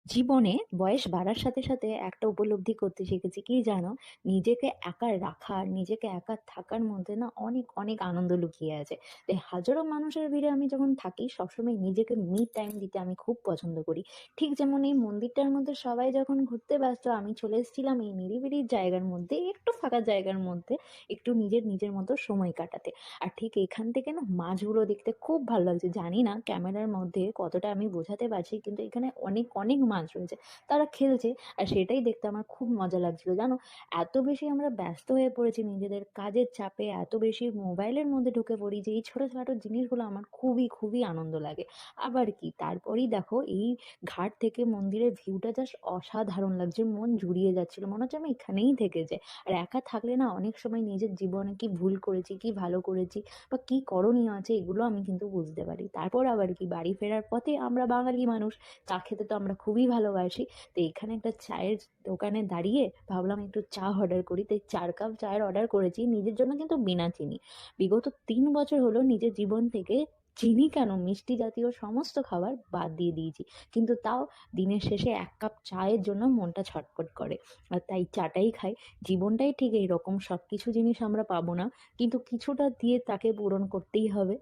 জীবনে বয়স বাড়ার সাথে সাথে একটা উপলব্ধি করতে শিখেছি কি জানো? নিজেকে একা রাখা, নিজেকে একা থাকার মধ্যে না অনেক অনেক আনন্দ লুকিয়ে আছে। তাই হাজারো মানুষের ভিড়ে আমি যখন থাকি সবসময় নিজেকে মি টাইম দিতে আমি খুব পছন্দ করি। ঠিক যেমন এই মন্দিরটার মধ্যে সবাই যখন ঘুরতে ব্যস্ত, আমি চলে এসেছিলাম এই নিরিবিলি জায়গার মধ্যে, একটু ফাঁকা জায়গার মধ্যে, একটু নিজের নিজের মতো সময় কাটাতে। আর ঠিক এখান থেকে না মাছগুলো দেখতে খুব ভালো লাগছে। জানি না ক্যামেরার মধ্যে কতটা আমি বোঝাতে পারছি, কিন্তু এখানে অনেক অনেক মাছ রয়েছে, তারা খেলছে। আর সেটাই দেখতে আমার খুব মজা লাগছিল জানো। এত বেশি আমরা ব্যস্ত হয়ে পড়েছি নিজেদের কাজের চাপে, এত বেশি মোবাইলের মধ্যে ঢুকে পড়ি যে এই ছোটোখাটো জিনিসগুলো আমার খুবই খুবই আনন্দ লাগে। আবার কি তারপরেই দেখো এই ঘাট থেকে মন্দিরের ভিউটা জাস্ট অসাধারণ লাগছে, মন জুড়িয়ে যাচ্ছিল, মনে হচ্ছে আমি এখানেই থেকে যাই। আর একা থাকলে না অনেক সময় নিজের জীবনে কি ভুল করেছি, কি ভালো করেছি, বা কি করণীয় আছে, এগুলো আমি কিন্তু বুঝতে পারি। তারপর আবার কি বাড়ি ফেরার পথে আমরা বাঙালি মানুষ, চা খেতে তো আমরা খুবই ভালোবাসি। তো এখানে একটা চায়ের দোকানে দাঁড়িয়ে ভাবলাম একটু চা অর্ডার করি, তাই 4 কাপ চায়ের অর্ডার করেছি নিজের জন্য, কিন্তু বিনা চিনি। বিগত 3 বছর হলো নিজের জীবন থেকে চিনি কেন, মিষ্টি জাতীয় সমস্ত খাবার বাদ দিয়ে দিয়েছি, কিন্তু তাও দিনের শেষে 1 কাপ চায়ের জন্য মনটা ছটফট করে। আর তাই চাটাই খাই। জীবনটাই ঠিক এইরকম, সব কিছু জিনিস আমরা পাবো না, কিন্তু কিছুটা দিয়ে তাকে পূরণ করতেই হবে।